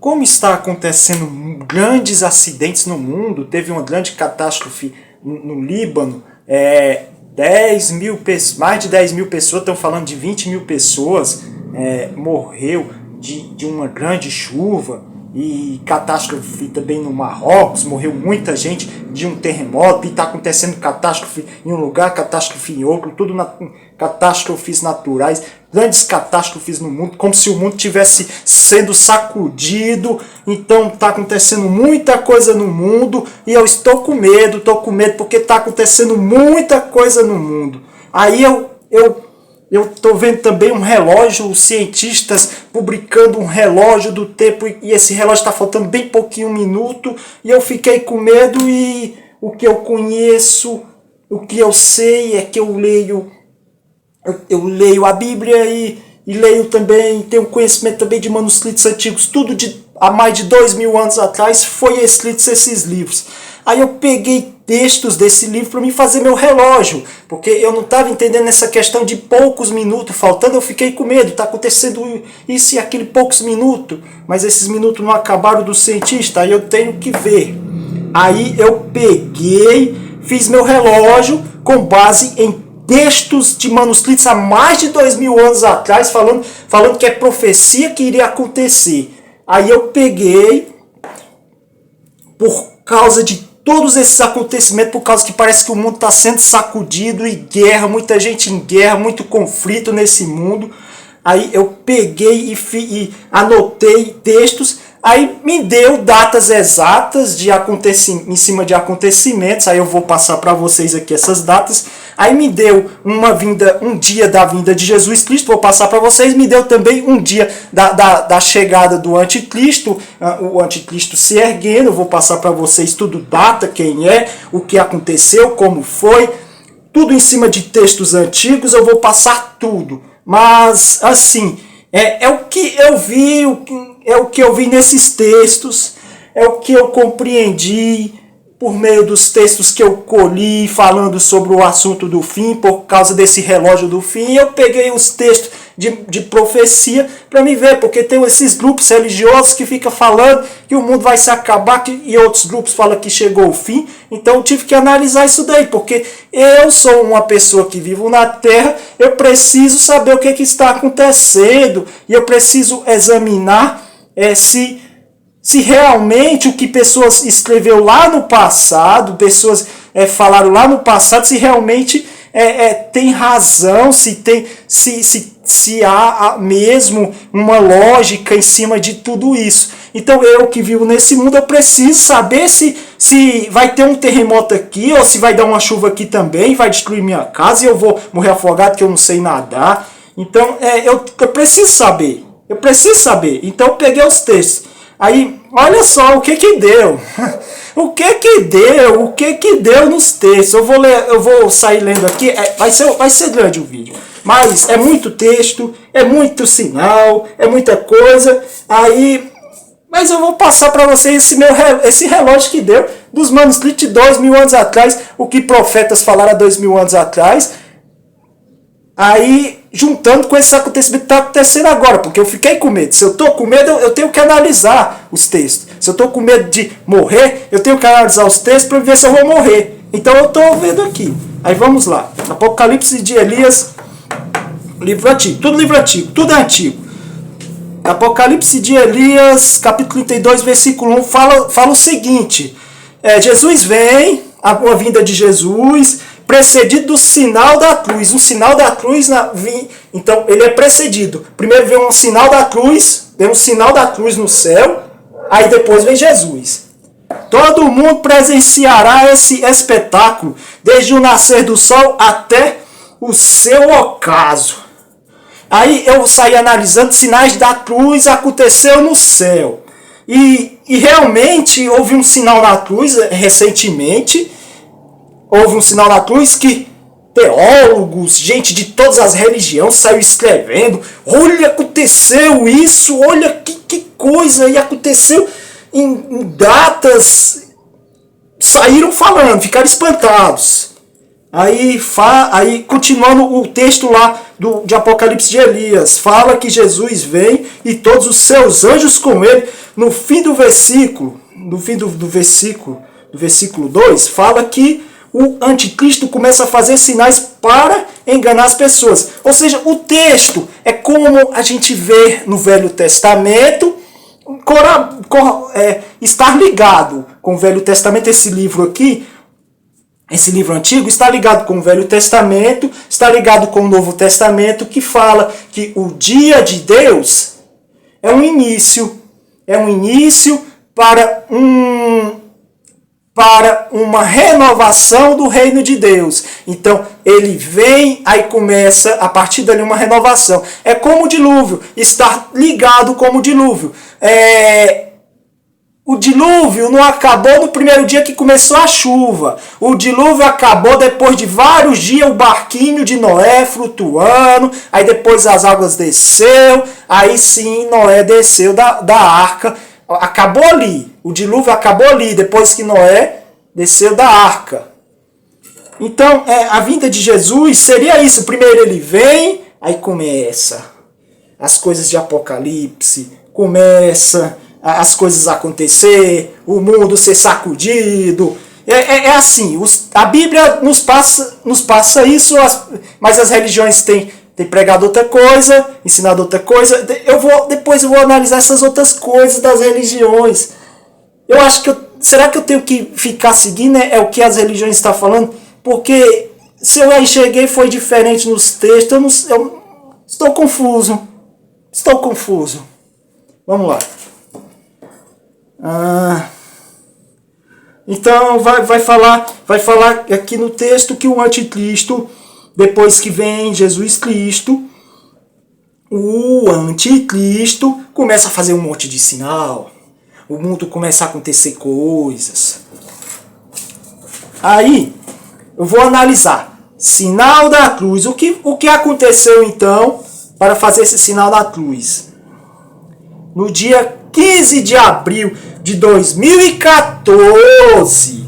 como está acontecendo grandes acidentes no mundo, teve uma grande catástrofe no Líbano, mais de 10 mil pessoas, estão falando de 20 mil pessoas, morreu de uma grande chuva, e catástrofe também no Marrocos, morreu muita gente de um terremoto, e está acontecendo catástrofe em um lugar, catástrofe em outro, tudo catástrofes naturais, grandes catástrofes no mundo, como se o mundo estivesse sendo sacudido. Então está acontecendo muita coisa no mundo, e eu estou com medo porque está acontecendo muita coisa no mundo. Aí eu estou vendo também um relógio, os cientistas publicando um relógio do tempo, e esse relógio está faltando bem pouquinho, um minuto, e eu fiquei com medo. E o que eu conheço, o que eu sei é que eu leio a Bíblia e leio também, tenho conhecimento também de manuscritos antigos, tudo há mais de 2000 anos atrás foi escritos esses livros. Aí eu peguei textos desse livro para me fazer meu relógio, porque eu não estava entendendo essa questão de poucos minutos faltando, eu fiquei com medo, está acontecendo isso e aquele poucos minutos, mas esses minutos não acabaram do cientista, aí eu tenho que ver. Aí eu peguei, fiz meu relógio com base em textos de manuscritos há mais de 2000 anos atrás, falando que é profecia que iria acontecer. Aí eu peguei, por causa de todos esses acontecimentos, por causa que parece que o mundo está sendo sacudido, e guerra, muita gente em guerra, muito conflito nesse mundo. Aí eu peguei e anotei textos, aí me deu datas exatas em cima de acontecimentos, aí eu vou passar para vocês aqui essas datas. Aí me deu um dia da vinda de Jesus Cristo, vou passar para vocês. Me deu também um dia da chegada do anticristo, o anticristo se erguendo, vou passar para vocês tudo, data, quem é, o que aconteceu, como foi, tudo em cima de textos antigos, eu vou passar tudo. Mas, assim, é o que eu vi, é o que eu vi nesses textos, é o que eu compreendi por meio dos textos que eu colhi falando sobre o assunto do fim, por causa desse relógio do fim. Eu peguei os textos de profecia para me ver, porque tem esses grupos religiosos que ficam falando que o mundo vai se acabar, e outros grupos falam que chegou o fim. Então eu tive que analisar isso daí, porque eu sou uma pessoa que vivo na Terra, eu preciso saber o que está acontecendo, e eu preciso examinar se realmente o que pessoas escreveu lá no passado, pessoas falaram lá no passado, se realmente tem razão, se há mesmo uma lógica em cima de tudo isso. Então eu que vivo nesse mundo, eu preciso saber se vai ter um terremoto aqui, ou se vai dar uma chuva aqui também, vai destruir minha casa e eu vou morrer afogado porque eu não sei nadar. Então eu preciso saber, Então eu peguei os textos. Aí, olha só o que deu. O que deu nos textos. Eu vou sair lendo aqui. Vai ser grande o vídeo. Mas é muito texto, é muito sinal, é muita coisa. Mas eu vou passar para vocês esse relógio que deu dos manuscritos de 2000 anos atrás, o que profetas falaram há 2000 anos atrás. Aí, juntando com esse acontecimento que está acontecendo agora, porque eu fiquei com medo. Se eu estou com medo, eu tenho que analisar os textos. Se eu estou com medo de morrer, eu tenho que analisar os textos para ver se eu vou morrer. Então eu estou vendo aqui. Aí vamos lá. Apocalipse de Elias, livro antigo, tudo é antigo. Apocalipse de Elias, capítulo 32, versículo 1, fala o seguinte. Jesus vem, a vinda de Jesus, precedido do sinal da cruz. Um sinal da cruz, então ele é precedido. Primeiro vem um sinal da cruz, no céu, aí depois vem Jesus. Todo mundo presenciará esse espetáculo, desde o nascer do sol até o seu ocaso. Aí eu saí analisando sinais da cruz, aconteceu no céu. E realmente houve um sinal na cruz recentemente. Houve um sinal na cruz que teólogos, gente de todas as religiões saiu escrevendo. Olha, aconteceu isso, olha que coisa, e aconteceu em datas. Saíram falando, ficaram espantados. Aí continuando o texto lá de Apocalipse de Elias, fala que Jesus vem e todos os seus anjos com ele, no fim do versículo, do versículo 2, fala que o anticristo começa a fazer sinais para enganar as pessoas. Ou seja, o texto é como a gente vê no Velho Testamento, estar ligado com o Velho Testamento, esse livro aqui, esse livro antigo, está ligado com o Velho Testamento, está ligado com o Novo Testamento, que fala que o dia de Deus é um início para uma renovação do reino de Deus. Então, ele vem, aí começa, a partir dali, uma renovação. É como o dilúvio, estar ligado como o dilúvio. O dilúvio não acabou no primeiro dia que começou a chuva. O dilúvio acabou depois de vários dias, o barquinho de Noé flutuando, aí depois as águas desceu, aí sim Noé desceu da arca. Acabou ali, o dilúvio acabou ali, depois que Noé desceu da arca. Então, a vinda de Jesus seria isso. Primeiro ele vem, aí começa as coisas de Apocalipse, começa as coisas acontecer, o mundo ser sacudido. É assim, a Bíblia nos passa isso, mas as religiões têm pregado outra coisa, ensinado outra coisa. Depois eu vou analisar essas outras coisas das religiões. Eu acho que será que eu tenho que ficar seguindo o que as religiões estão falando? Porque se eu enxerguei foi diferente nos textos, eu estou confuso. Vamos lá. Então vai falar aqui no texto que o anticristo, depois que vem Jesus Cristo, o anticristo começa a fazer um monte de sinal. O mundo começa a acontecer coisas. Aí eu vou analisar. Sinal da cruz. O que aconteceu então para fazer esse sinal da cruz? No dia 15 de abril de 2014,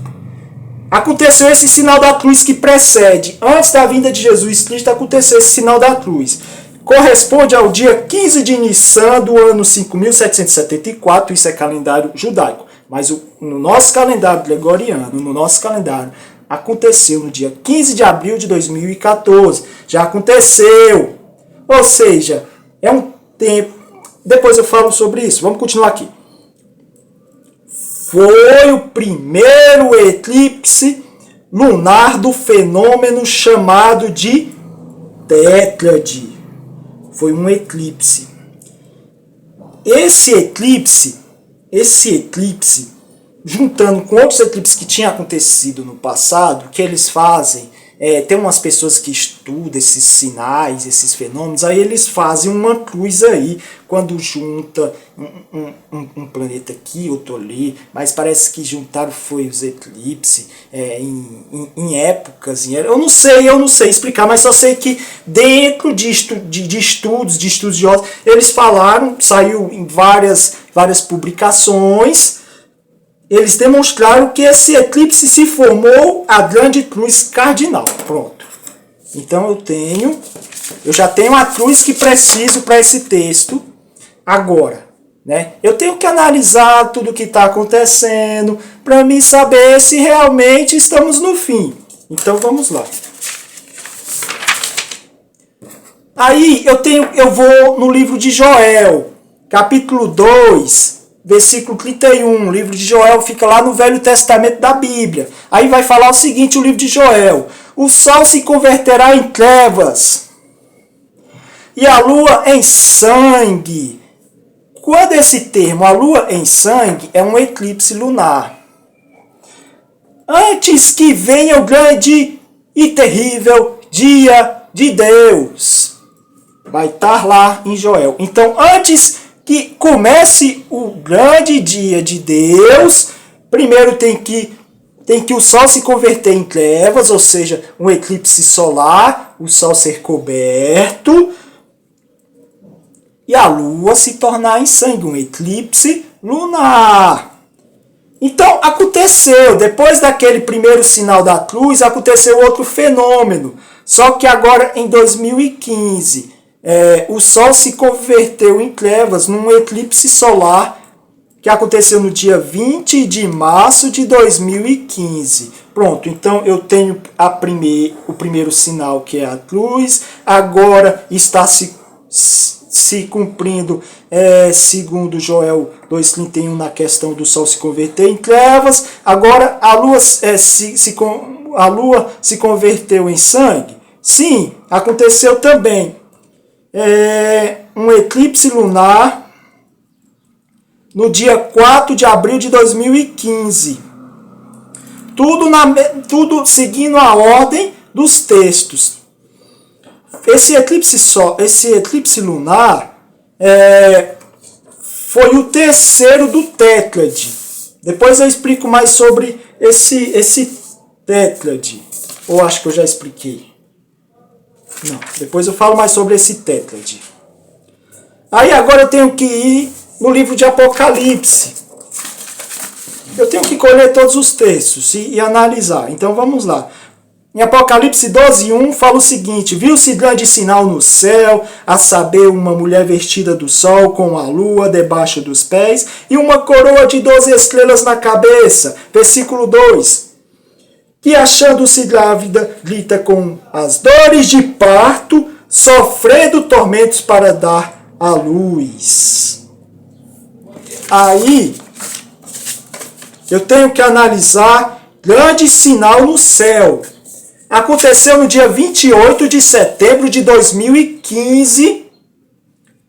aconteceu esse sinal da cruz que precede. Antes da vinda de Jesus Cristo, aconteceu esse sinal da cruz. Corresponde ao dia 15 de Nissan do ano 5774, isso é calendário judaico. Mas no nosso calendário gregoriano, aconteceu no dia 15 de abril de 2014. Já aconteceu. Ou seja, é um tempo. Depois eu falo sobre isso. Vamos continuar aqui. Foi o primeiro eclipse lunar do fenômeno chamado de Tétrade. Foi um eclipse. Esse eclipse, juntando com outros eclipses que tinham acontecido no passado, que eles fazem, tem umas pessoas que estudam esses sinais, esses fenômenos, aí eles fazem uma cruz aí, quando junta um planeta aqui, outro ali, mas parece que juntaram foi os eclipses em épocas, eu não sei explicar, mas só sei que dentro de estudiosos, eles falaram, saiu em várias publicações, eles demonstraram que esse eclipse se formou a grande cruz cardinal. Pronto. Então eu já tenho a cruz que preciso para esse texto. Agora, né? Eu tenho que analisar tudo o que está acontecendo para mim saber se realmente estamos no fim. Então vamos lá. Aí eu vou no livro de Joel, capítulo 2, versículo 31, o livro de Joel fica lá no Velho Testamento da Bíblia. Aí vai falar o seguinte, o livro de Joel: o sol se converterá em trevas e a lua em sangue. Quando esse termo, a lua em sangue, é um eclipse lunar. Antes que venha o grande e terrível dia de Deus. Vai estar lá em Joel. Então, antes que comece o grande dia de Deus, primeiro tem que o sol se converter em trevas, ou seja, um eclipse solar, o sol ser coberto, e a lua se tornar em sangue, um eclipse lunar. Então, aconteceu, depois daquele primeiro sinal da cruz, aconteceu outro fenômeno, só que agora em 2015, o sol se converteu em trevas num eclipse solar que aconteceu no dia 20 de março de 2015. Pronto, então eu tenho o primeiro sinal, que é a luz. Agora está se cumprindo, segundo Joel 2,31, na questão do sol se converter em trevas. Agora a lua se converteu em sangue. Sim, aconteceu também um eclipse lunar no dia 4 de abril de 2015. Tudo seguindo a ordem dos textos. Esse eclipse lunar foi o terceiro do tétrade. Depois eu explico mais sobre esse tétrade. Ou acho que eu já expliquei. Não, depois eu falo mais sobre esse tétrade. Aí agora eu tenho que ir no livro de Apocalipse. Eu tenho que colher todos os textos e analisar. Então vamos lá. Em Apocalipse 12:1 fala o seguinte: viu-se grande sinal no céu, a saber, uma mulher vestida do sol, com a lua debaixo dos pés, e uma coroa de 12 estrelas na cabeça. Versículo 2. Que, achando-se grávida, grita com as dores de parto, sofrendo tormentos para dar à luz. Aí, eu tenho que analisar grande sinal no céu. Aconteceu no dia 28 de setembro de 2015,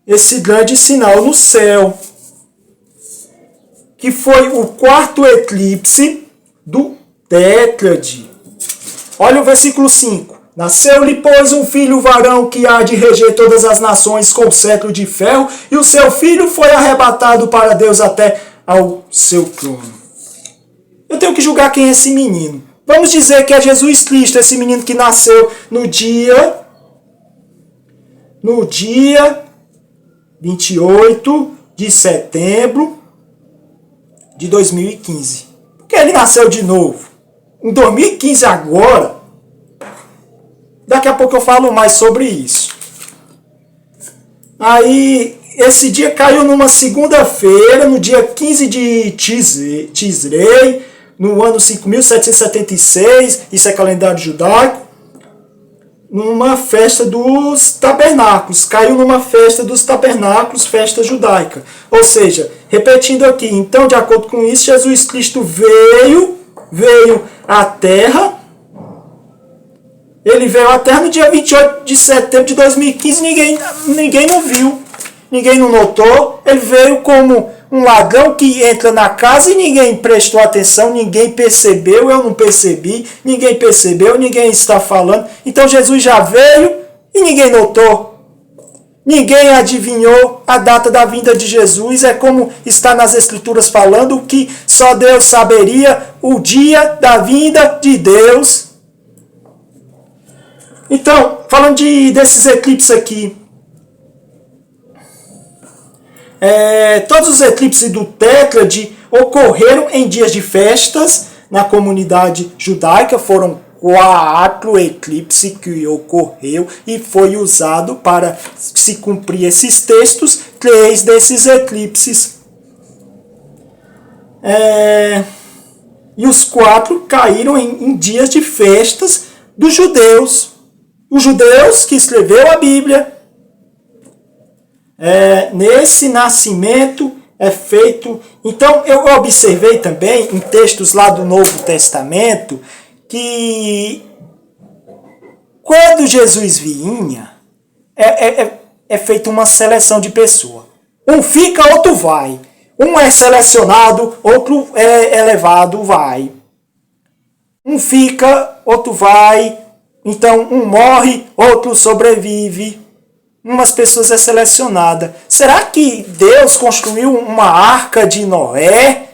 esse grande sinal no céu, que foi o quarto eclipse do tétrade. Olha o versículo 5. Nasceu-lhe, pois, um filho varão que há de reger todas as nações com cetro de ferro, e o seu filho foi arrebatado para Deus até ao seu trono. Eu tenho que julgar quem é esse menino. Vamos dizer que é Jesus Cristo, esse menino que nasceu no dia 28 de setembro de 2015. Porque ele nasceu de novo. Em 2015 agora. Daqui a pouco eu falo mais sobre isso. Aí, esse dia caiu numa segunda-feira, no dia 15 de Tisrei, no ano 5776, isso é calendário judaico, numa festa dos tabernáculos. Caiu numa festa dos tabernáculos, festa judaica. Ou seja, repetindo aqui, então, de acordo com isso, Jesus Cristo veio à Terra. Ele veio à Terra no dia 28 de setembro de 2015, ninguém não viu, ninguém não notou. Ele veio como um ladrão que entra na casa e ninguém prestou atenção, ninguém percebeu, eu não percebi, ninguém percebeu, ninguém está falando. Então Jesus já veio e ninguém notou. Ninguém adivinhou a data da vinda de Jesus. É como está nas Escrituras falando que só Deus saberia o dia da vinda de Deus. Então, falando desses eclipses aqui, todos os eclipses do tétrade ocorreram em dias de festas na comunidade judaica. Foram 4 eclipses que ocorreu e foi usado para se cumprir esses textos, 3 desses eclipses. E os 4 caíram em dias de festas dos judeus. Os judeus que escreveu a Bíblia. Nesse nascimento é feito. Então eu observei também em textos lá do Novo Testamento que quando Jesus vinha é feita uma seleção de pessoas. Um fica, outro vai. Um é selecionado, outro é elevado, vai. Um fica, outro vai. Então um morre, outro sobrevive. Umas pessoas é selecionada. Será que Deus construiu uma arca de Noé?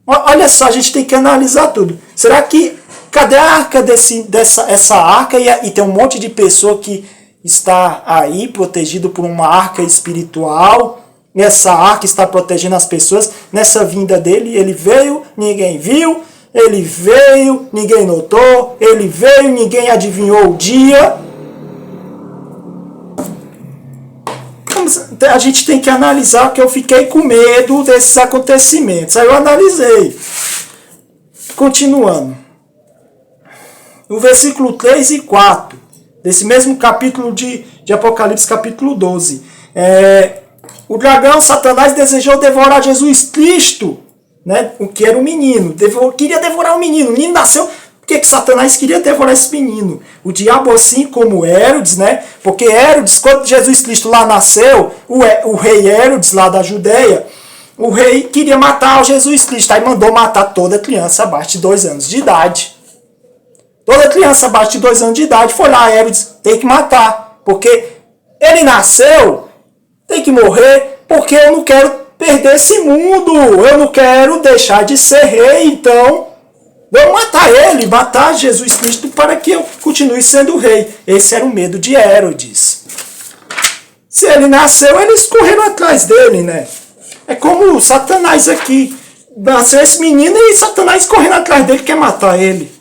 Olha só, a gente tem que analisar tudo. Será que, cadê a arca essa arca? E tem um monte de pessoa que está aí protegido por uma arca espiritual. E essa arca está protegendo as pessoas. Nessa vinda dele, ele veio, ninguém viu. Ele veio, ninguém notou. Ele veio, ninguém adivinhou o dia. a gente tem que analisar, porque eu fiquei com medo desses acontecimentos. Aí eu analisei. Continuando. No versículo 3 e 4, desse mesmo capítulo de Apocalipse, capítulo 12. O dragão, Satanás, desejou devorar Jesus Cristo, né, o que era um menino. Queria devorar o menino. O menino nasceu... Por que Satanás queria devorar esse menino? O diabo, assim como Herodes, né? Porque Herodes, quando Jesus Cristo lá nasceu, o rei Herodes, lá da Judéia, o rei queria matar o Jesus Cristo. Aí mandou matar toda criança abaixo de 2 anos de idade. Toda criança abaixo de 2 anos de idade foi lá, Herodes, tem que matar. Porque ele nasceu, tem que morrer, porque eu não quero perder esse mundo. Eu não quero deixar de ser rei, então... vou matar ele, matar Jesus Cristo para que eu continue sendo rei. Esse era o medo de Herodes. Se ele nasceu, eles correram atrás dele, né? É como Satanás aqui. Nasceu esse menino e Satanás correndo atrás dele, quer matar ele.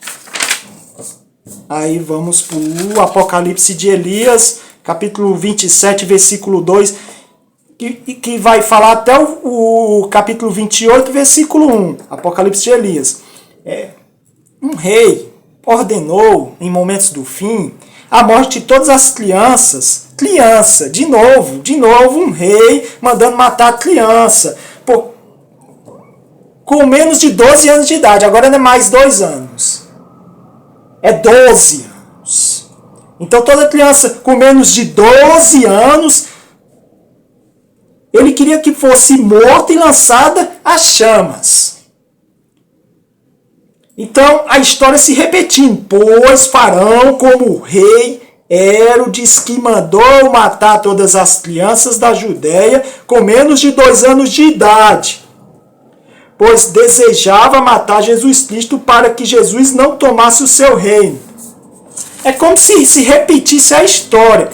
Aí vamos para o Apocalipse de Elias, capítulo 27, versículo 2, que vai falar até o capítulo 28, versículo 1. Apocalipse de Elias. Um rei ordenou, em momentos do fim, a morte de todas as crianças. Criança, de novo um rei mandando matar a criança. Com menos de 12 anos de idade. Agora não é mais 2 anos. É 12 anos. Então toda criança com menos de 12 anos, ele queria que fosse morta e lançada às chamas. Então, a história se repetindo. Pois Faraó, como rei Herodes, que mandou matar todas as crianças da Judéia com menos de 2 anos de idade, pois desejava matar Jesus Cristo para que Jesus não tomasse o seu reino. É como se repetisse a história.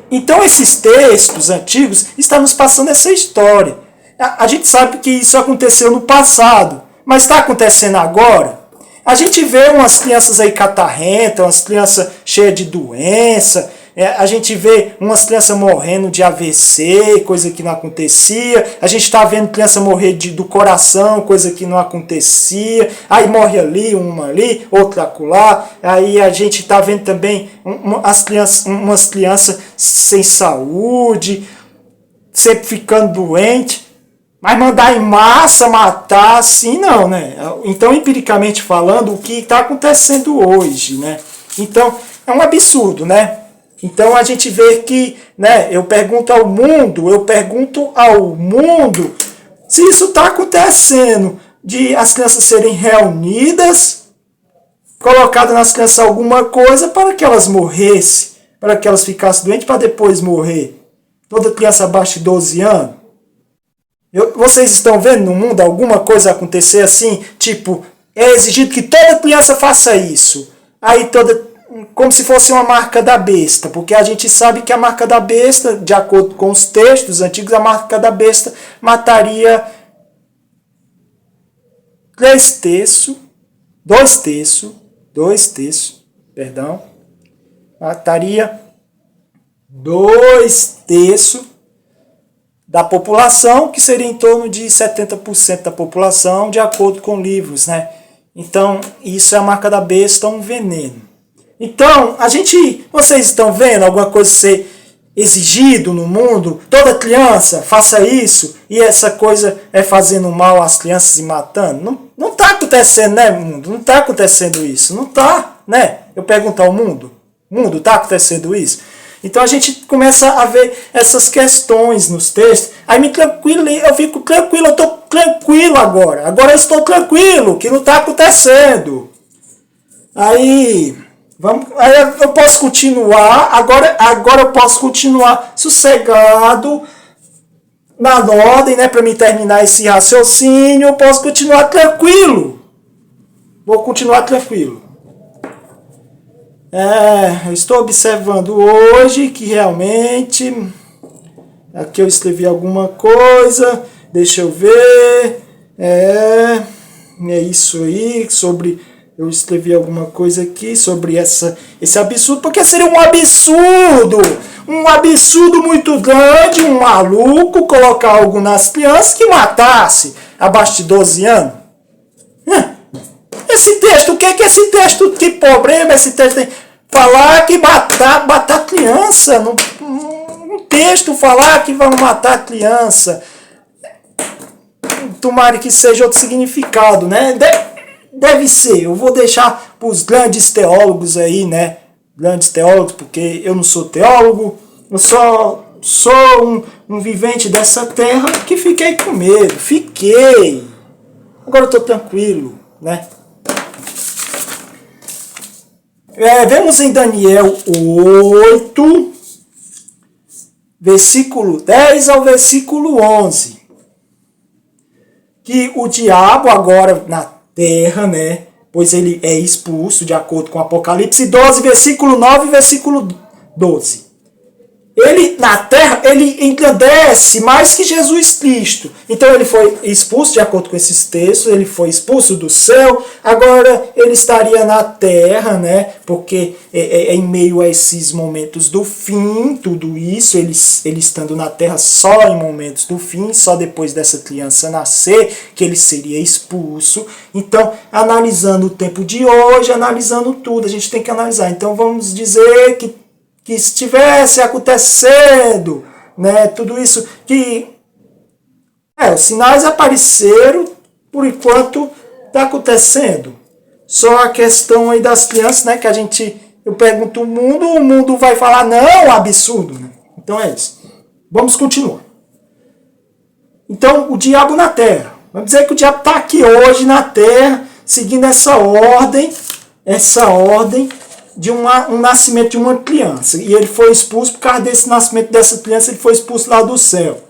Então, esses textos antigos estão nos passando essa história. A gente sabe que isso aconteceu no passado, mas está acontecendo agora. A gente vê umas crianças aí catarrentas, umas crianças cheias de doença, a gente vê umas crianças morrendo de AVC, coisa que não acontecia, a gente está vendo criança morrer do coração, coisa que não acontecia, aí morre ali, uma ali, outra acolá, aí a gente está vendo também umas crianças sem saúde, sempre ficando doente. Mas mandar em massa, matar, assim, não, né? Então, empiricamente falando, o que está acontecendo hoje, né? Então, é um absurdo, né? Então, a gente vê que, né? Eu pergunto ao mundo se isso está acontecendo, de as crianças serem reunidas, colocado nas crianças alguma coisa para que elas morressem, para que elas ficassem doentes para depois morrer. Toda criança abaixo de 12 anos. Vocês estão vendo no mundo alguma coisa acontecer assim? Tipo, é exigido que toda criança faça isso. Aí como se fosse uma marca da besta. Porque a gente sabe que a marca da besta, de acordo com os textos antigos, a marca da besta mataria 2 terços, mataria 2 terços da população, que seria em torno de 70% da população, de acordo com livros, né? Então, isso é a marca da besta, um veneno. Então, vocês estão vendo alguma coisa ser exigido no mundo? Toda criança faça isso, e essa coisa é fazendo mal às crianças e matando? Não está acontecendo, né, mundo? Não está acontecendo isso, não está, né? Eu pergunto ao mundo, está acontecendo isso? Então a gente começa a ver essas questões nos textos. Aí eu fico tranquilo, eu estou tranquilo agora. Agora eu estou tranquilo, que não está acontecendo. Aí eu posso continuar, agora eu posso continuar sossegado, na ordem, né, para me terminar esse raciocínio, eu posso continuar tranquilo. Vou continuar tranquilo. Eu estou observando hoje que realmente... Aqui eu escrevi alguma coisa. Deixa eu ver. É isso aí. Eu escrevi alguma coisa aqui sobre esse absurdo. Porque seria um absurdo um absurdo muito grande, um maluco colocar algo nas crianças que matasse abaixo de 12 anos. Esse texto, o que é esse texto? Que problema esse texto tem? Falar que matar criança, no texto falar que vão matar a criança. Tomara que seja outro significado, né? Deve ser. Eu vou deixar para os grandes teólogos aí, né? Grandes teólogos, porque eu não sou teólogo, eu só sou um vivente dessa terra que fiquei com medo. Fiquei. Agora eu estou tranquilo, né? Vemos em Daniel 8, versículo 10 ao versículo 11, que o diabo agora na terra, né, pois ele é expulso de acordo com Apocalipse 12, versículo 9 e versículo 12. Ele, na terra, ele engrandece mais que Jesus Cristo. Então ele foi expulso, de acordo com esses textos, ele foi expulso do céu, agora ele estaria na terra, né? Porque em meio a esses momentos do fim, tudo isso, ele estando na terra só em momentos do fim, só depois dessa criança nascer, que ele seria expulso. Então, analisando o tempo de hoje, analisando tudo, a gente tem que analisar. Então vamos dizer que estivesse acontecendo, né, tudo isso, que os sinais apareceram, por enquanto está acontecendo. Só a questão aí das crianças, né, que eu pergunto o mundo vai falar, não, absurdo, né? Então é isso. Vamos continuar. Então, o diabo na terra. Vamos dizer que o diabo está aqui hoje na terra, seguindo essa ordem de um nascimento de uma criança. E ele foi expulso por causa desse nascimento dessa criança, ele foi expulso lá do céu.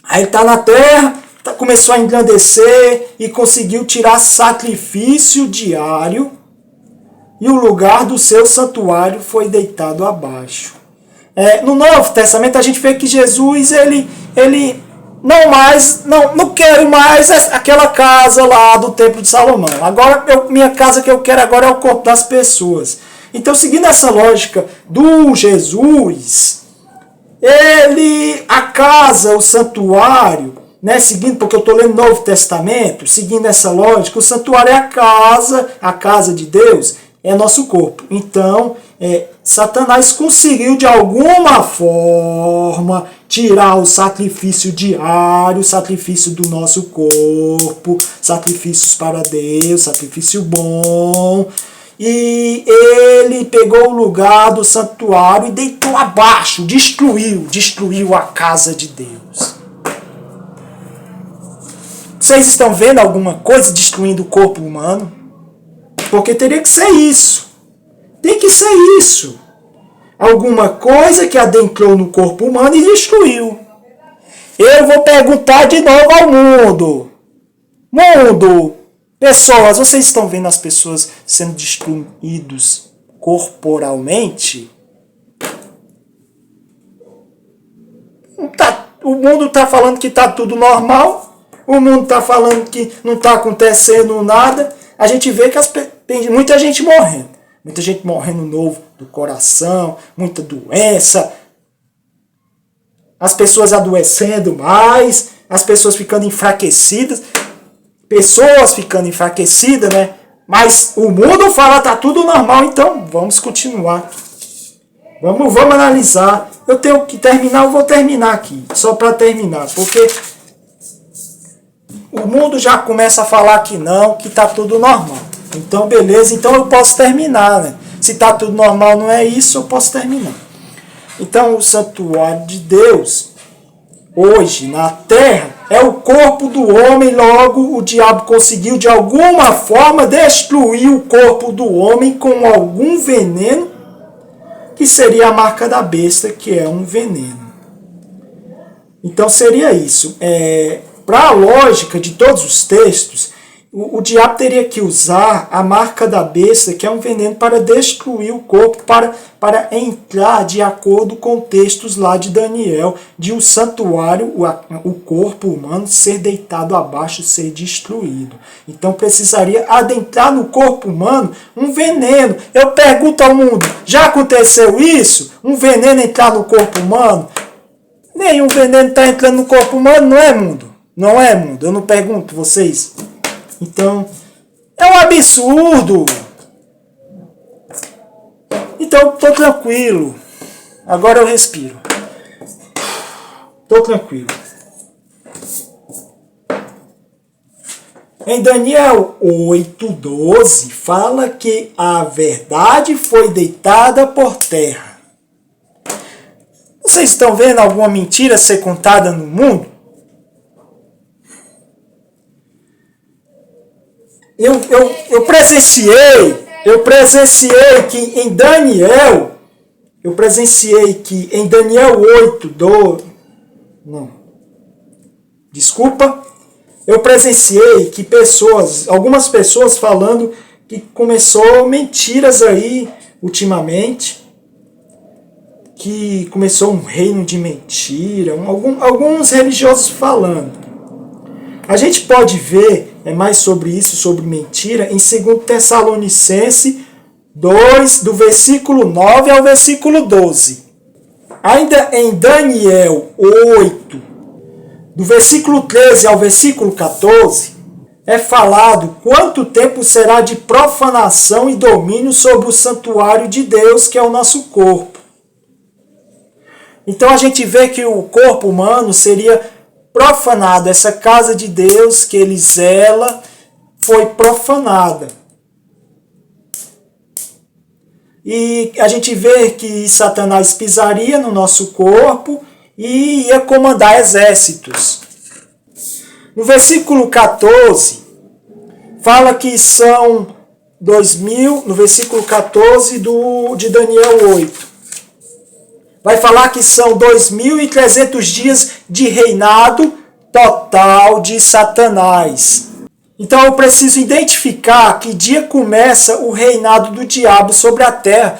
Aí ele está na terra, começou a engrandecer e conseguiu tirar sacrifício diário e o lugar do seu santuário foi deitado abaixo. No Novo Testamento a gente vê que Jesus, ele não quero mais aquela casa lá do Templo de Salomão. Agora, minha casa que eu quero agora é o corpo das pessoas. Então, seguindo essa lógica do Jesus, a casa, o santuário, né, seguindo, porque eu estou lendo o Novo Testamento, seguindo essa lógica, o santuário é a casa de Deus, é nosso corpo. Então, Satanás conseguiu de alguma forma tirar o sacrifício diário, o sacrifício do nosso corpo, sacrifícios para Deus, sacrifício bom. E ele pegou o lugar do santuário e deitou abaixo, destruiu a casa de Deus. Vocês estão vendo alguma coisa destruindo o corpo humano? Porque teria que ser isso. Tem que ser isso. Alguma coisa que adentrou no corpo humano e destruiu. Eu vou perguntar de novo ao mundo. Mundo, pessoas, vocês estão vendo as pessoas sendo destruídos corporalmente? O mundo está falando que está tudo normal. O mundo está falando que não está acontecendo nada. A gente vê que tem muita gente morrendo. Muita gente morrendo novo do coração, muita doença, as pessoas adoecendo mais, as pessoas ficando enfraquecidas, né? Mas o mundo fala tá tudo normal, então vamos continuar. Vamos analisar. Eu tenho que terminar, eu vou terminar aqui, só para terminar, porque o mundo já começa a falar que não, que tá tudo normal. Então, beleza, então eu posso terminar, né? Se está tudo normal, não é isso, eu posso terminar. Então, o santuário de Deus, hoje, na terra, é o corpo do homem, logo o diabo conseguiu, de alguma forma, destruir o corpo do homem com algum veneno, que seria a marca da besta, que é um veneno. Então, seria isso. Para a lógica de todos os textos, o diabo teria que usar a marca da besta, que é um veneno, para destruir o corpo, para entrar de acordo com textos lá de Daniel, de um santuário, o corpo humano ser deitado abaixo, ser destruído. Então precisaria adentrar no corpo humano um veneno. Eu pergunto ao mundo, já aconteceu isso? Um veneno entrar no corpo humano? Nenhum veneno está entrando no corpo humano, não é, mundo? Não é, mundo? Eu não pergunto vocês. Então, é um absurdo. Então, tô tranquilo. Agora eu respiro. Tô tranquilo. Em Daniel 8:12, fala que a verdade foi deitada por terra. Vocês estão vendo alguma mentira ser contada no mundo? Eu presenciei que em Daniel, em Daniel 8, eu presenciei que algumas pessoas falando que começou mentiras aí ultimamente, que começou um reino de mentira, alguns religiosos falando. A gente pode ver mais sobre isso, sobre mentira, em 2 Tessalonicenses 2, do versículo 9 ao versículo 12. Ainda em Daniel 8, do versículo 13 ao versículo 14, é falado quanto tempo será de profanação e domínio sobre o santuário de Deus, que é o nosso corpo. Então a gente vê que o corpo humano seria profanado, essa casa de Deus que ele zela foi profanada. E a gente vê que Satanás pisaria no nosso corpo e ia comandar exércitos. No versículo 14, fala que são 2000, no versículo 14 de Daniel 8. Vai falar que são 2.300 dias de reinado total de Satanás. Então eu preciso identificar que dia começa o reinado do diabo sobre a terra.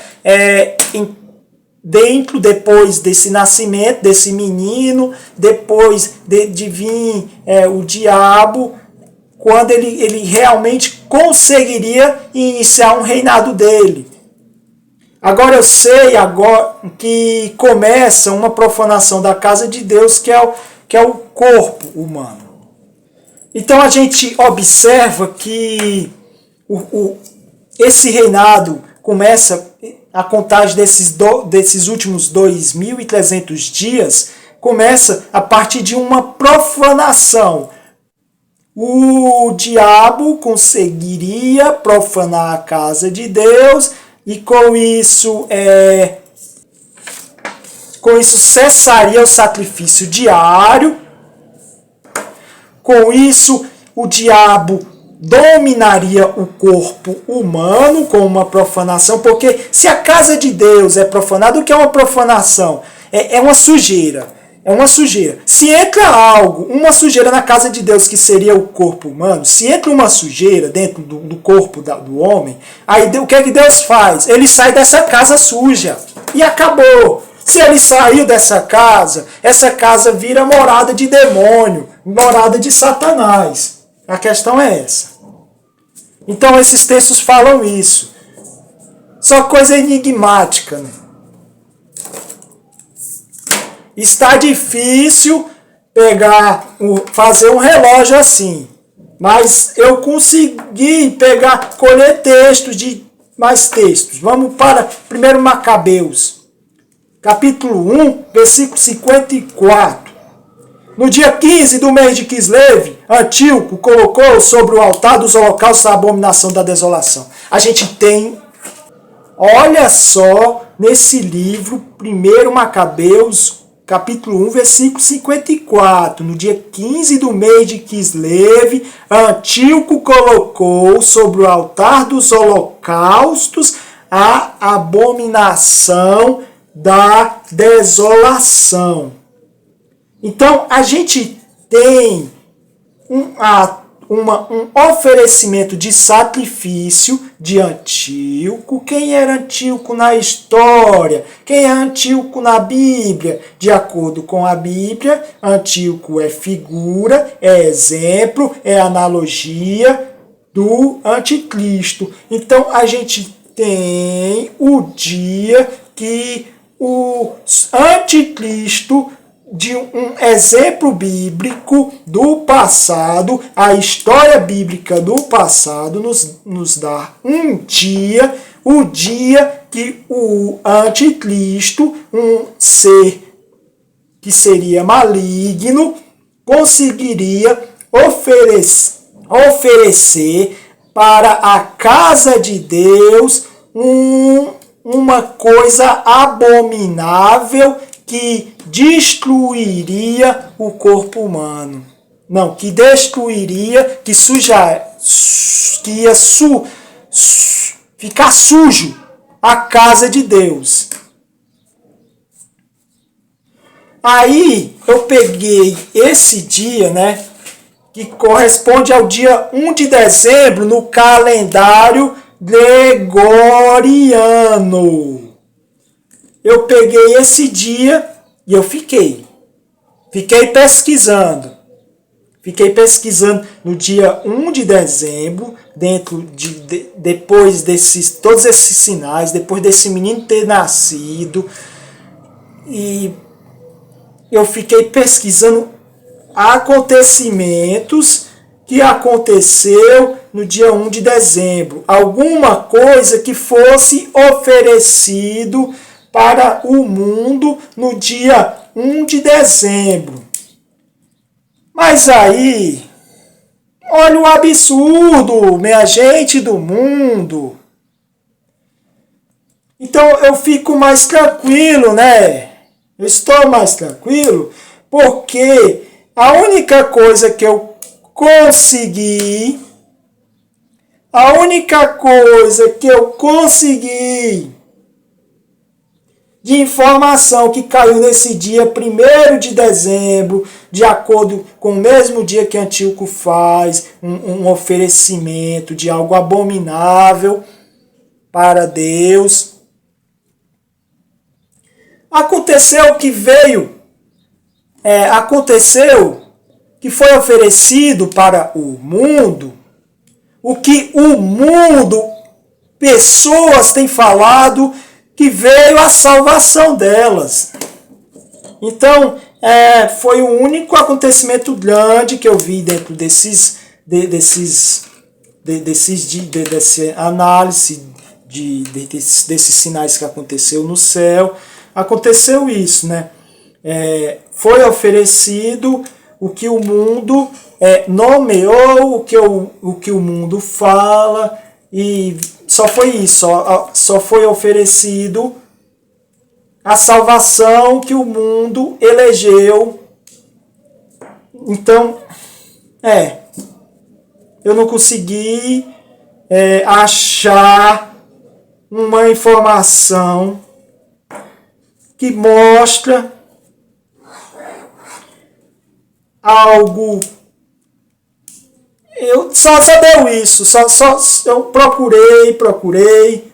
Depois desse nascimento, desse menino, depois de vir o diabo, quando ele realmente conseguiria iniciar um reinado dele. Agora eu sei que começa uma profanação da casa de Deus, que é o corpo humano. Então a gente observa que esse reinado começa, a contagem desses últimos 2.300 dias, começa a partir de uma profanação. O diabo conseguiria profanar a casa de Deus, e com isso cessaria o sacrifício diário. Com isso, o diabo dominaria o corpo humano com uma profanação, porque se a casa de Deus é profanada, o que é uma profanação? É uma sujeira. É uma sujeira. Se entra uma sujeira na casa de Deus, que seria o corpo humano, se entra uma sujeira dentro do corpo do homem, aí o que é que Deus faz? Ele sai dessa casa suja. E acabou. Se ele saiu dessa casa, essa casa vira morada de demônio, morada de Satanás. A questão é essa. Então esses textos falam isso. Só coisa enigmática, né? Está difícil fazer um relógio assim. Mas eu consegui colher mais textos. Vamos para 1 Macabeus, capítulo 1, versículo 54. No dia 15 do mês de Quislev, Antíoco colocou sobre o altar dos holocaustos a abominação da desolação. A gente tem, olha só, nesse livro, 1 Macabeus, capítulo 1, versículo 54. No dia 15 do mês de Quislev, Antíoco colocou sobre o altar dos holocaustos a abominação da desolação. Então, a gente tem um oferecimento de sacrifício de Antíoco. Quem era Antíoco na história? Quem é Antíoco na Bíblia? De acordo com a Bíblia, Antíoco é figura, é exemplo, é analogia do anticristo. Então a gente tem o dia que o anticristo, de um exemplo bíblico do passado, a história bíblica do passado nos dá um dia, o dia que o anticristo, um ser que seria maligno, conseguiria oferecer para a casa de Deus uma coisa abominável que destruiria o corpo humano. Não, que destruiria, que ia ficar sujo a casa de Deus. Aí eu peguei esse dia, né, que corresponde ao dia 1 de dezembro no calendário gregoriano. Eu peguei esse dia e eu fiquei pesquisando. Fiquei pesquisando no dia 1 de dezembro, depois todos esses sinais, depois desse menino ter nascido. E eu fiquei pesquisando acontecimentos que aconteceu no dia 1 de dezembro. Alguma coisa que fosse oferecido para o mundo no dia 1 de dezembro. Mas aí, olha o absurdo, minha gente do mundo. Então eu fico mais tranquilo, né? Eu estou mais tranquilo porque a única coisa que eu consegui de informação que caiu nesse dia 1º de dezembro, de acordo com o mesmo dia que Antíoco faz um oferecimento de algo abominável para Deus. Aconteceu que foi oferecido para o mundo, o que o mundo, pessoas têm falado, que veio a salvação delas. Então, foi o único acontecimento grande que eu vi dentro dessa análise desses sinais que aconteceu no céu. Aconteceu isso, né? Foi oferecido o que o mundo nomeou, o que o mundo fala, e só foi isso, só foi oferecido a salvação que o mundo elegeu. Então, eu não consegui achar uma informação que mostra algo. Eu só deu isso, eu procurei,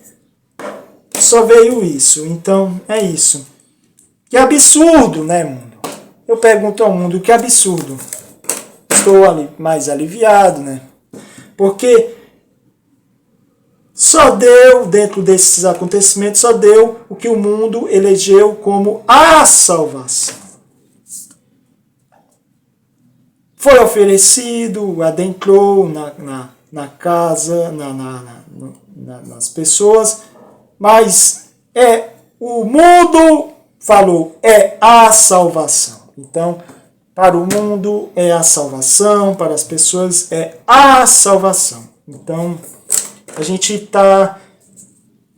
só veio isso. Então é isso. Que absurdo, né, mundo? Eu pergunto ao mundo, que absurdo. Estou mais aliviado, né? Porque só deu, dentro desses acontecimentos, só deu o que o mundo elegeu como a salvação. Foi oferecido, adentrou na casa, nas pessoas, mas o mundo falou, a salvação. Então, para o mundo é a salvação, para as pessoas é a salvação. Então, a gente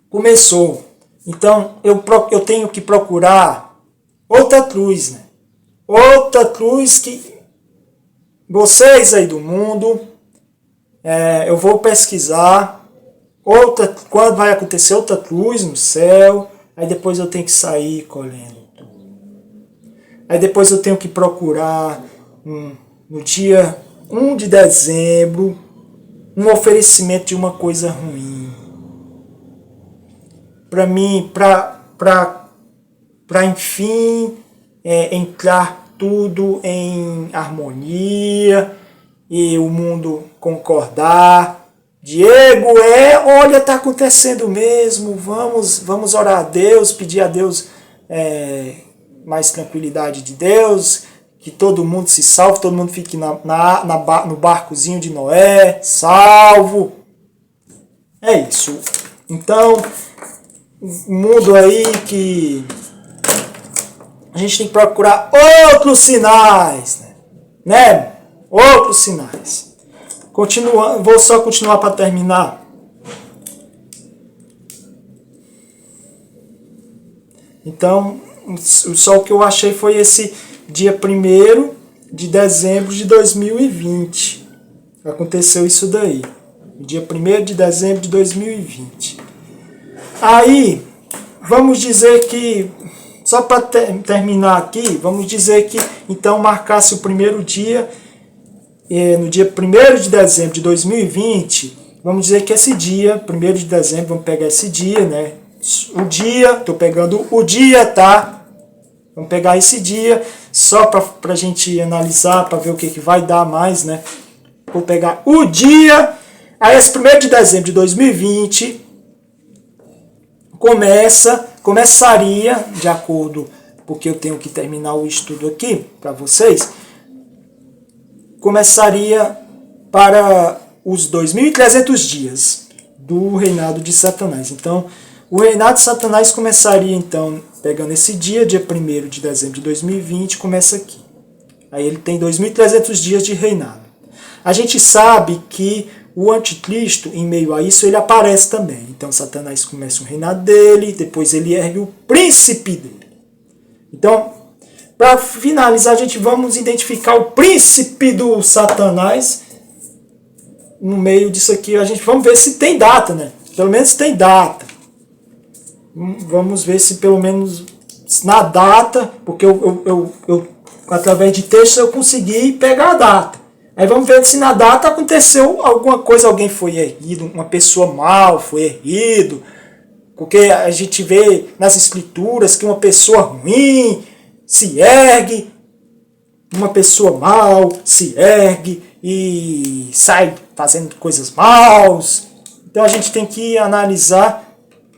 começou. Então, eu tenho que procurar outra cruz, né? Outra cruz que vocês aí do mundo, eu vou pesquisar quando vai acontecer outra cruz no céu, aí depois eu tenho que sair colhendo tudo. Aí depois eu tenho que procurar no dia 1 de dezembro, um oferecimento de uma coisa ruim. Para mim, para enfim entrar tudo em harmonia e o mundo concordar. Diego, olha, tá acontecendo mesmo, vamos orar a Deus, pedir a Deus mais tranquilidade de Deus, que todo mundo se salve, todo mundo fique no barcozinho de Noé, salvo. É isso. Então, um mundo aí que a gente tem que procurar outros sinais, né? Outros sinais. Vou só continuar para terminar. Então, só o que eu achei foi esse dia 1º de dezembro de 2020. Aconteceu isso daí. Dia 1º de dezembro de 2020. Aí, vamos dizer que, só para terminar aqui, vamos dizer que então marcasse o primeiro dia, no dia 1º de dezembro de 2020, vamos dizer que esse dia, 1º de dezembro, vamos pegar esse dia, né? O dia, tô pegando o dia, tá? Vamos pegar esse dia, só para a gente analisar, para ver o que vai dar mais, né? Vou pegar o dia, aí esse 1º de dezembro de 2020, começaria, de acordo, porque eu tenho que terminar o estudo aqui para vocês, começaria para os 2.300 dias do reinado de Satanás. Então, o reinado de Satanás começaria, então, pegando esse dia 1º de dezembro de 2020, começa aqui. Aí ele tem 2.300 dias de reinado. A gente sabe que o anticristo, em meio a isso, ele aparece também. Então, Satanás começa o reinado dele, depois ele ergue o príncipe dele. Então, para finalizar, vamos identificar o príncipe do Satanás. No meio disso aqui, vamos ver se tem data, né? Pelo menos tem data. Vamos ver se pelo menos na data, porque eu através de texto eu consegui pegar a data. Aí vamos ver se na data aconteceu alguma coisa, alguém foi erguido, uma pessoa mal foi erguido, porque a gente vê nas escrituras que uma pessoa ruim se ergue, uma pessoa mal se ergue e sai fazendo coisas maus. Então a gente tem que analisar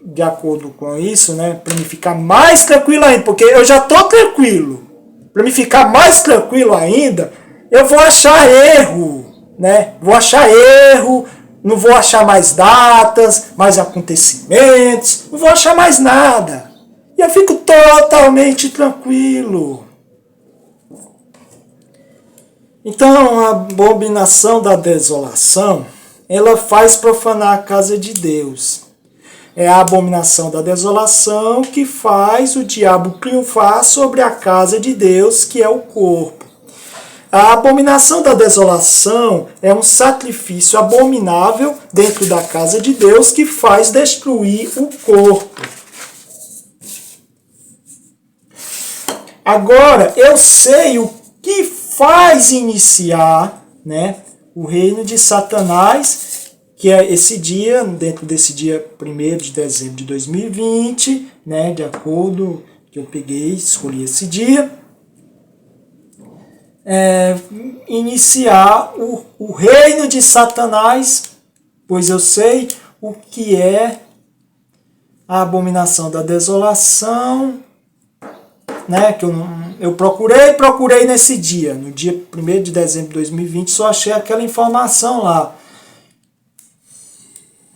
de acordo com isso, né, para me ficar mais tranquilo ainda, porque eu já estou tranquilo. Para me ficar mais tranquilo ainda, eu vou achar erro, né? Vou achar erro, não vou achar mais datas, mais acontecimentos, não vou achar mais nada. E eu fico totalmente tranquilo. Então, a abominação da desolação, ela faz profanar a casa de Deus. É a abominação da desolação que faz o diabo triunfar sobre a casa de Deus, que é o corpo. A abominação da desolação é um sacrifício abominável dentro da casa de Deus que faz destruir o corpo. Agora, eu sei o que faz iniciar, né, o reino de Satanás, que é esse dia, dentro desse dia 1º de dezembro de 2020, né, de acordo que eu peguei, escolhi esse dia, iniciar o reino de Satanás, pois eu sei o que é a abominação da desolação, né, que eu procurei nesse dia, no dia 1º de dezembro de 2020, só achei aquela informação lá.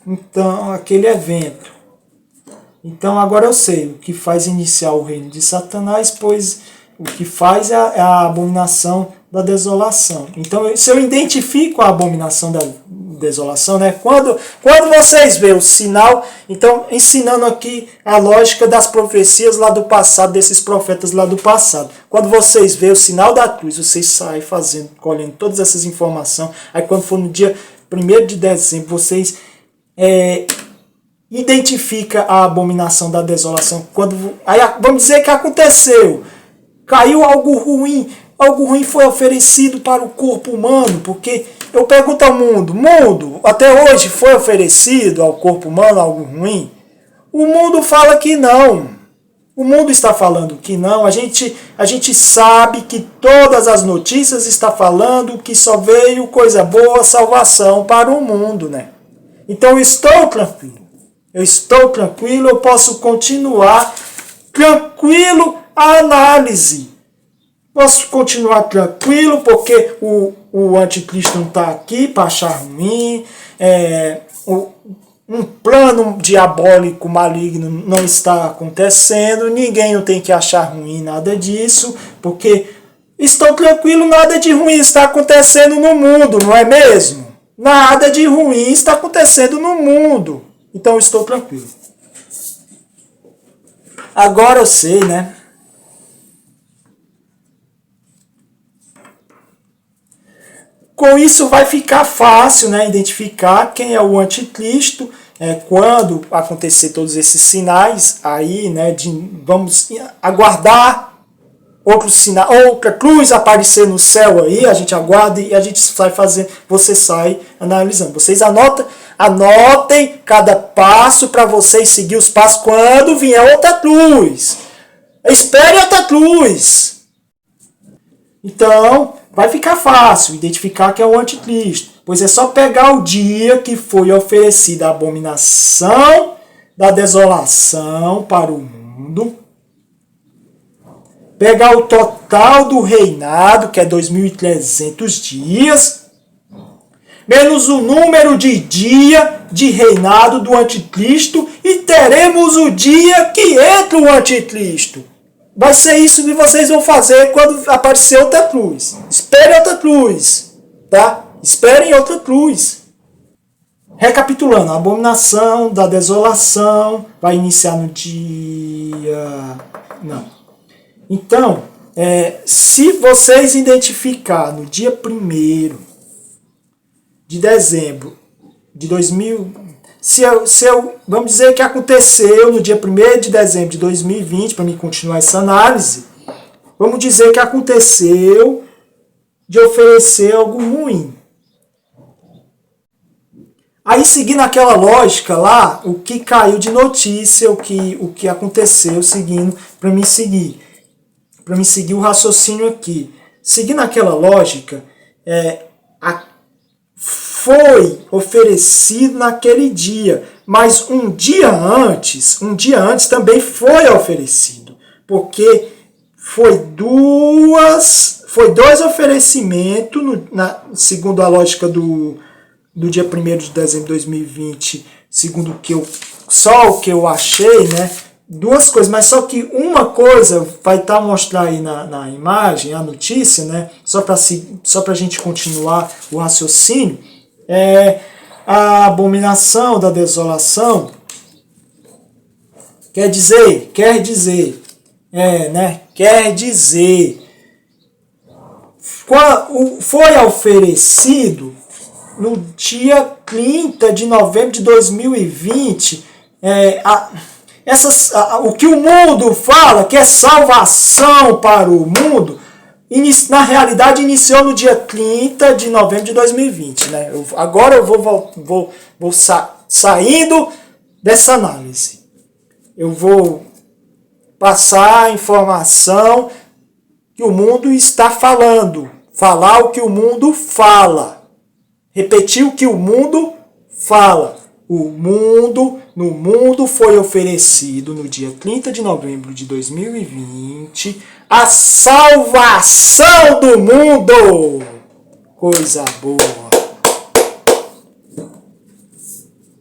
Então, aquele evento. Então, agora eu sei o que faz iniciar o reino de Satanás, pois o que faz é a abominação da desolação. Então, se eu identifico a abominação da desolação, né? Quando vocês veem o sinal, então, ensinando aqui a lógica das profecias lá do passado, desses profetas lá do passado. Quando vocês veem o sinal da cruz, vocês saem colhendo todas essas informações. Aí, quando for no dia 1º de dezembro, vocês identificam a abominação da desolação. Aí, vamos dizer que aconteceu. Caiu algo ruim. algo ruim foi oferecido para o corpo humano, porque eu pergunto ao mundo, até hoje foi oferecido ao corpo humano algo ruim? O mundo fala que não. O mundo está falando que não. A gente sabe que todas as notícias estão falando que só veio coisa boa, salvação para o mundo, né? Então eu estou tranquilo. Eu posso continuar tranquilo a análise. Posso continuar tranquilo porque o anticristo não está aqui para achar ruim. Um plano diabólico maligno não está acontecendo. Ninguém não tem que achar ruim nada disso. Porque estou tranquilo, nada de ruim está acontecendo no mundo, não é mesmo? Nada de ruim está acontecendo no mundo. Então eu estou tranquilo. Agora eu sei, né? Com isso vai ficar fácil, né, identificar quem é o anticristo, quando acontecer todos esses sinais, aí, né, vamos aguardar outro sinal, outra cruz aparecer no céu aí, a gente aguarda e a gente sai fazendo, você sai analisando. Vocês anotem cada passo para vocês seguir os passos quando vier outra cruz. Espere outra cruz. Então, vai ficar fácil identificar que é o anticristo, pois é só pegar o dia que foi oferecida a abominação da desolação para o mundo, pegar o total do reinado, que é 2.300 dias, menos o número de dia de reinado do anticristo, e teremos o dia que entra o anticristo. Vai ser isso que vocês vão fazer quando aparecer outra cruz. Espere outra cruz, tá? Esperem outra cruz. Recapitulando, a abominação da desolação vai iniciar no dia... Não. Então, se vocês identificar no dia 1º de dezembro de 2000... vamos dizer que aconteceu no dia 1º de dezembro de 2020, para mim continuar essa análise, vamos dizer que aconteceu de oferecer algo ruim. Aí, seguindo aquela lógica lá, o que caiu de notícia, o que aconteceu, seguindo, para mim seguir o raciocínio aqui. Seguindo aquela lógica, foi oferecido naquele dia, mas um dia antes também foi oferecido, porque foi dois oferecimentos, segundo a lógica do dia 1º de dezembro de 2020, segundo o que eu achei, né? Duas coisas, mas só que uma coisa vai estar mostrar aí na imagem, a notícia, né? Só para a gente continuar o raciocínio. A abominação da desolação quer dizer, foi oferecido no dia 30 de novembro de 2020, o que o mundo fala que é salvação para o mundo, na realidade iniciou no dia 30 de novembro de 2020. Né? Agora eu vou saindo dessa análise. Eu vou passar a informação que o mundo está falando. Falar o que o mundo fala. Repetir o que o mundo fala. No mundo foi oferecido no dia 30 de novembro de 2020 a salvação do mundo. Coisa boa.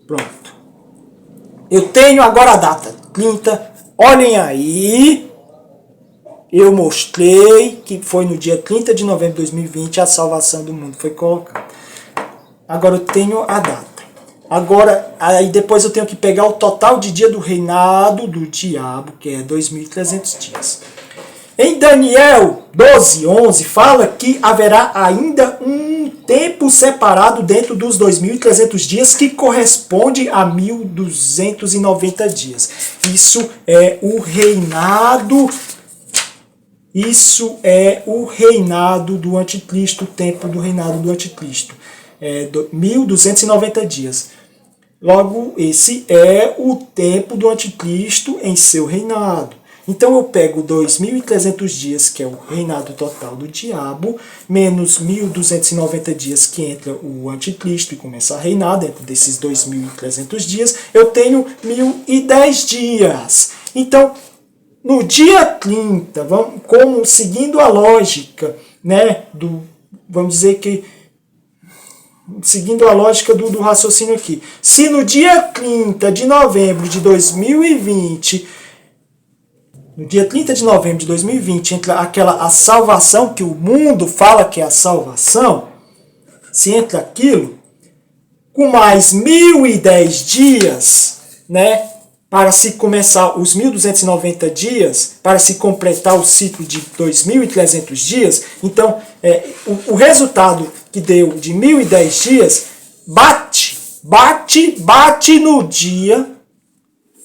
Pronto. Eu tenho agora a data 30. Olhem aí. Eu mostrei que foi no dia 30 de novembro de 2020 a salvação do mundo foi colocada. Agora eu tenho a data. Agora, aí depois eu tenho que pegar o total de dia do reinado do diabo, que é 2.300 dias. Em Daniel 12:11 fala que haverá ainda um tempo separado dentro dos 2.300 dias, que corresponde a 1.290 dias. Isso é o reinado Isso é o reinado do anticristo, o tempo do reinado do anticristo. 1290 dias. Logo, esse é o tempo do anticristo em seu reinado. Então eu pego 2300 dias, que é o reinado total do diabo, menos 1290 dias que entra o anticristo e começa a reinar dentro desses 2300 dias, eu tenho 1010 dias. Então, no dia 30, seguindo a lógica, né, vamos dizer que seguindo a lógica do raciocínio aqui. Se no dia 30 de novembro de 2020, no dia 30 de novembro de 2020, entra a salvação que o mundo fala que é a salvação, se entra aquilo, com mais 1010 dias, né, para se começar os 1290 dias, para se completar o ciclo de 2300 dias, então o resultado que deu de 1010 dias bate no dia,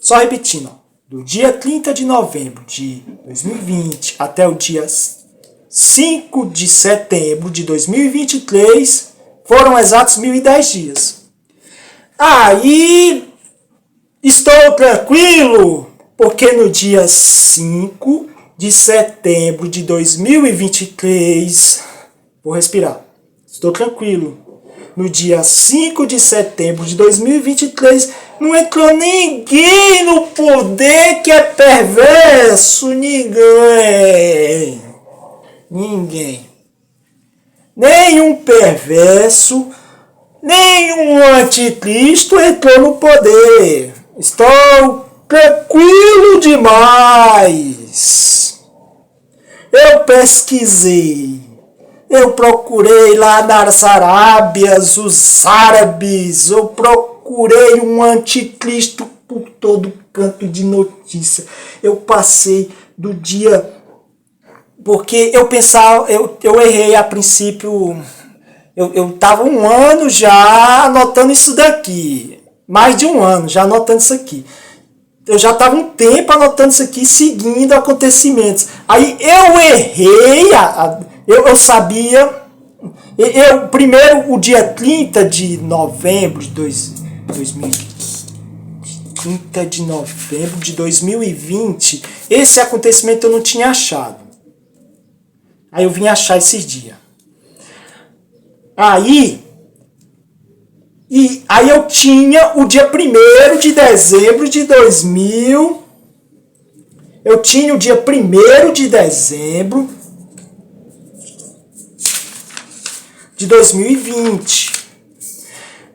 só repetindo, do dia 30 de novembro de 2020 até o dia 5 de setembro de 2023, foram exatos 1010 dias. Aí estou tranquilo, porque no dia 5 de setembro de 2023, vou respirar, estou tranquilo. No dia 5 de setembro de 2023, não entrou ninguém no poder que é perverso, ninguém. Nenhum perverso, nenhum anticristo entrou no poder. Estou tranquilo demais. Eu pesquisei. Eu procurei lá nas Arábias, os árabes. Eu procurei um anticristo por todo canto de notícia. Eu passei do dia... Porque eu pensava... Eu errei a princípio... Eu estava um ano já anotando isso daqui. Mais de um ano já anotando isso aqui. Eu já estava um tempo anotando isso aqui, seguindo acontecimentos. Aí eu errei, eu sabia... primeiro, o dia 30 de novembro de 2020, esse acontecimento eu não tinha achado. Aí eu vim achar esses dias. Aí eu tinha o dia 1º de dezembro de 2000. Eu tinha o dia 1º de dezembro de 2020.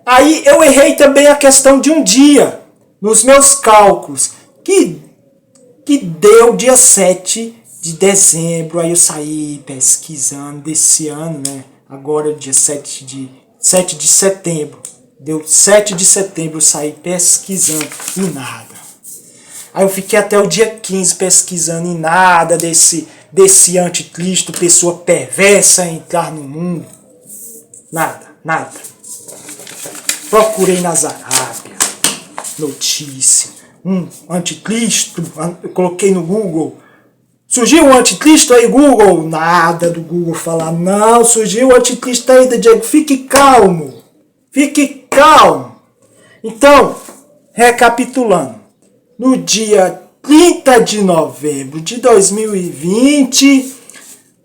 Aí eu errei também a questão de um dia nos meus cálculos, que deu dia 7 de dezembro. Aí eu saí pesquisando desse ano, né? Agora dia 7 de setembro. Deu 7 de setembro, eu saí pesquisando e nada. Aí eu fiquei até o dia 15 pesquisando e nada desse anticristo, pessoa perversa entrar no mundo. Nada. Procurei nas Arábias, notícia, anticristo, eu coloquei no Google. Surgiu um anticristo aí, Google? Nada do Google falar, não, surgiu o anticristo aí, Diego, fique calmo. Então, recapitulando, no dia 30 de novembro de 2020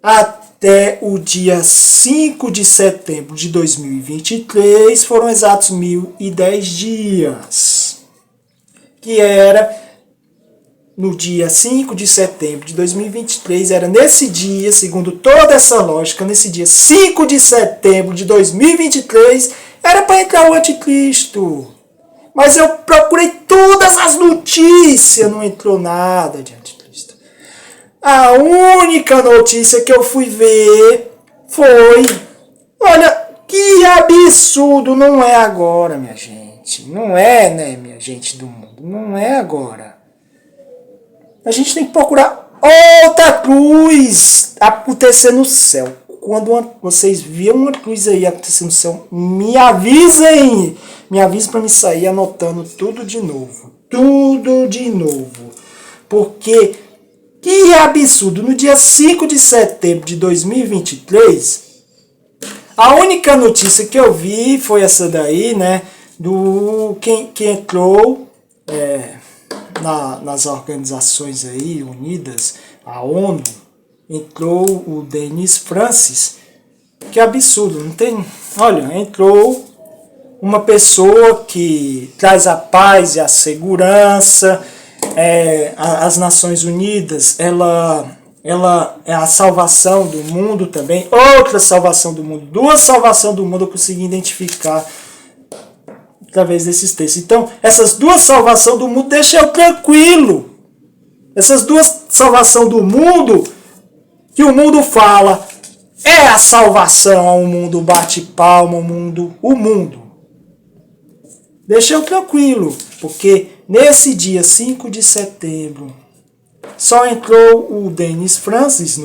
até o dia 5 de setembro de 2023 foram exatos 1010 dias, que era no dia 5 de setembro de 2023, era nesse dia, segundo toda essa lógica, nesse dia 5 de setembro de 2023, era para entrar o anticristo. Mas eu procurei todas as notícias, não entrou nada de anticristo. A única notícia que eu fui ver foi... Olha, que absurdo, não é agora, minha gente. Não é, né, minha gente do mundo, não é agora. A gente tem que procurar outra cruz acontecer no céu. Quando vocês viram uma cruz aí acontecer no céu, me avisem. Me avisem para me sair anotando tudo de novo. Porque Que absurdo! No dia 5 de setembro de 2023, a única notícia que eu vi foi essa daí, né? Do que entrou nas organizações aí unidas, a ONU, entrou o Denis Francis. Que absurdo, não tem... Olha, entrou uma pessoa que traz a paz e a segurança. As Nações Unidas, ela é a salvação do mundo também. Outra salvação do mundo. Duas salvações do mundo eu consegui identificar através desses textos. Então, essas duas salvações do mundo deixam eu tranquilo. Essas duas salvações do mundo, que o mundo fala, é a salvação, o mundo bate palma, o mundo. Deixa eu tranquilo, porque nesse dia 5 de setembro, só entrou o Denis Francis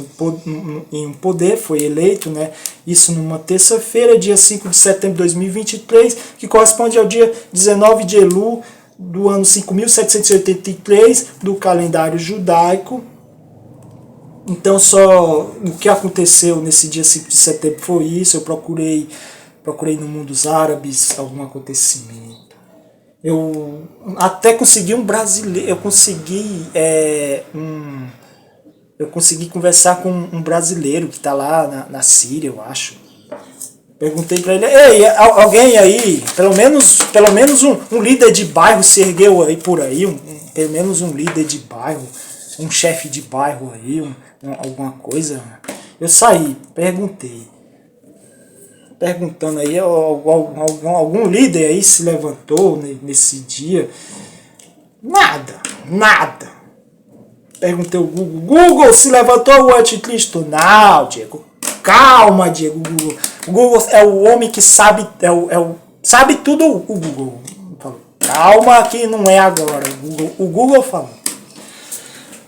em poder, foi eleito, né? Isso numa terça-feira, dia 5 de setembro de 2023, que corresponde ao dia 19 de Elul do ano 5783 do calendário judaico. Então, só o que aconteceu nesse dia 5 de setembro foi isso. Eu procurei no mundo dos árabes algum acontecimento. Eu até consegui um brasileiro, eu consegui conversar com um brasileiro que está lá na Síria, eu acho. Perguntei para ele, ei, alguém aí, pelo menos um líder de bairro se ergueu aí por aí, pelo menos um líder de bairro, um chefe de bairro aí, alguma coisa. Eu saí, perguntando aí, algum líder aí se levantou nesse dia. Nada. Perguntei ao Google se levantou o anticristo? Não, Diego. Calma, Diego. O Google é o homem que sabe, sabe tudo. O Google falou, calma que não é agora. O Google falou.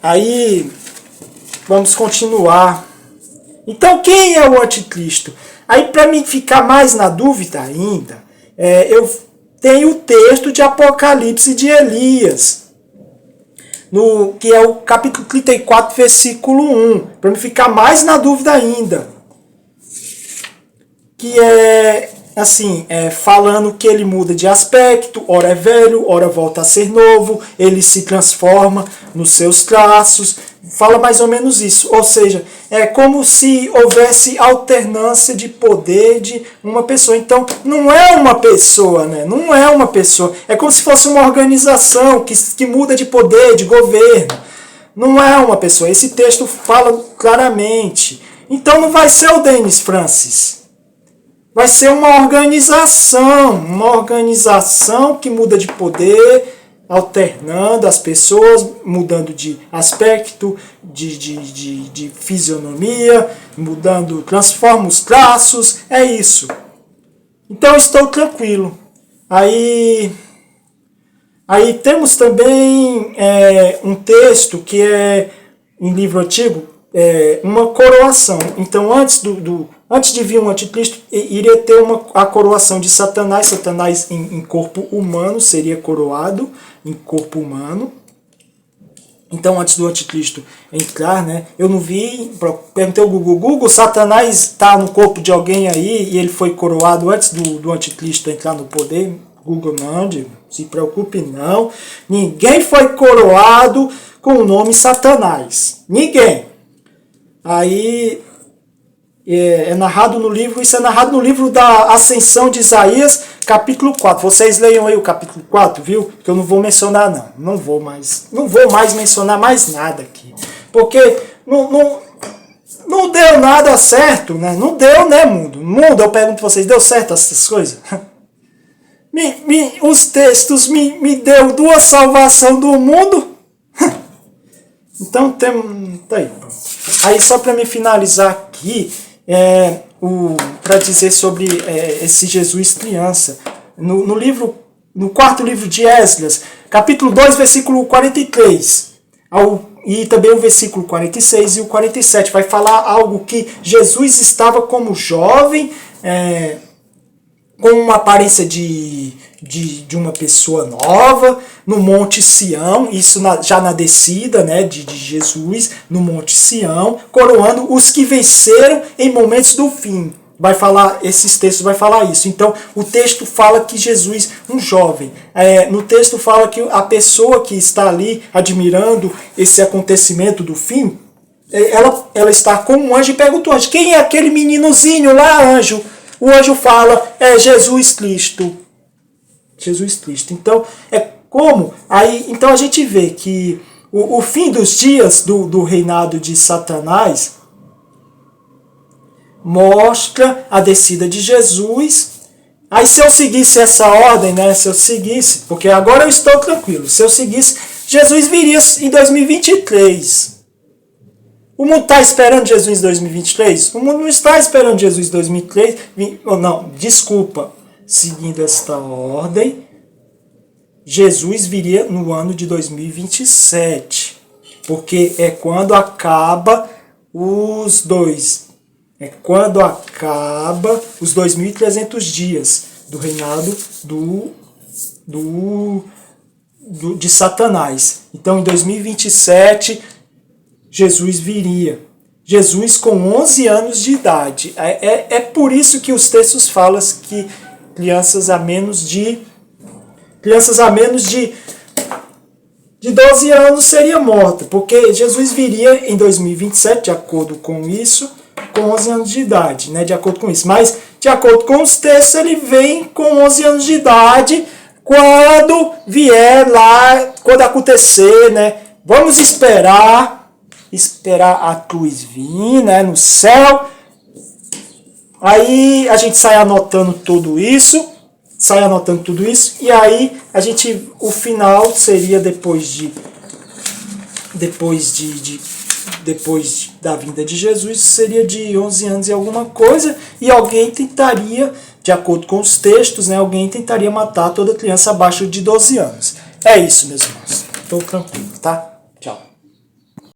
Aí, vamos continuar. Então, quem é o anticristo? Aí, para mim ficar mais na dúvida ainda, eu tenho o texto de Apocalipse de Elias, que é o capítulo 34, versículo 1, para me ficar mais na dúvida ainda. Que é, assim, falando que ele muda de aspecto, ora é velho, ora volta a ser novo, ele se transforma nos seus traços, fala mais ou menos isso. Ou seja, é como se houvesse alternância de poder de uma pessoa. Então, não é uma pessoa, né? Não é uma pessoa. É como se fosse uma organização que muda de poder, de governo. Não é uma pessoa. Esse texto fala claramente. Então, não vai ser o Denis Francis. Vai ser uma organização que muda de poder, alternando as pessoas, mudando de aspecto, de fisionomia, transforma os traços, é isso. Então estou tranquilo. Aí temos também um texto que é em livro antigo, uma coroação. Então antes de vir um anticristo, iria ter a coroação de Satanás. Satanás em corpo humano seria coroado em corpo humano. Então, antes do anticristo entrar, né? Eu não vi, perguntei ao Google, Satanás está no corpo de alguém aí e ele foi coroado antes do anticristo entrar no poder? Google, não, Diego, se preocupe não. Ninguém foi coroado com o nome Satanás. Ninguém. Aí é narrado no livro, isso é narrado no livro da Ascensão de Isaías, capítulo 4. Vocês leiam aí o capítulo 4, viu? Que eu não vou mencionar não. Não vou mais mencionar mais nada aqui. Porque não deu nada certo, né? Não deu, né, mundo? Mundo, eu pergunto pra vocês, deu certo essas coisas? Os textos me deu duas salvações do mundo? Então tá aí. Aí só para me finalizar aqui, para dizer sobre esse Jesus criança, no quarto livro de Esdras, capítulo 2, versículo 43, e também o versículo 46 e o 47, vai falar algo que Jesus estava como jovem, com uma aparência de uma pessoa nova, no Monte Sião, isso já na descida, né, de Jesus, no Monte Sião, coroando os que venceram em momentos do fim. Vai falar, esses textos vai falar isso. Então, o texto fala que Jesus, um jovem, no texto fala que a pessoa que está ali admirando esse acontecimento do fim, ela está com um anjo e pergunta ao anjo, quem é aquele meninozinho lá, anjo? O anjo fala, é Jesus Cristo. Jesus Cristo. Então, então a gente vê que o fim dos dias do reinado de Satanás mostra a descida de Jesus. Aí se eu seguisse essa ordem, né, se eu seguisse, porque agora eu estou tranquilo, se eu seguisse, Jesus viria em 2023. O mundo está esperando Jesus em 2023? O mundo não está esperando Jesus em 2023. Não, desculpa. Seguindo esta ordem, Jesus viria no ano de 2027. Porque é quando acaba os 2.300 dias do reinado de Satanás. Então, em 2027, Jesus viria. Jesus com 11 anos de idade. É por isso que os textos falam que crianças a menos de 12 anos seria morta, porque Jesus viria em 2027, de acordo com isso, com 11 anos de idade, né, de acordo com isso. Mas, de acordo com os textos, ele vem com 11 anos de idade, quando vier lá, quando acontecer, né, vamos esperar a cruz vir, né, no céu. Aí a gente sai anotando tudo isso, e aí o final seria depois da vinda de Jesus, seria de 11 anos e alguma coisa, e alguém tentaria, de acordo com os textos, né, alguém tentaria matar toda criança abaixo de 12 anos. É isso, meus irmãos. Estou tranquilo, tá?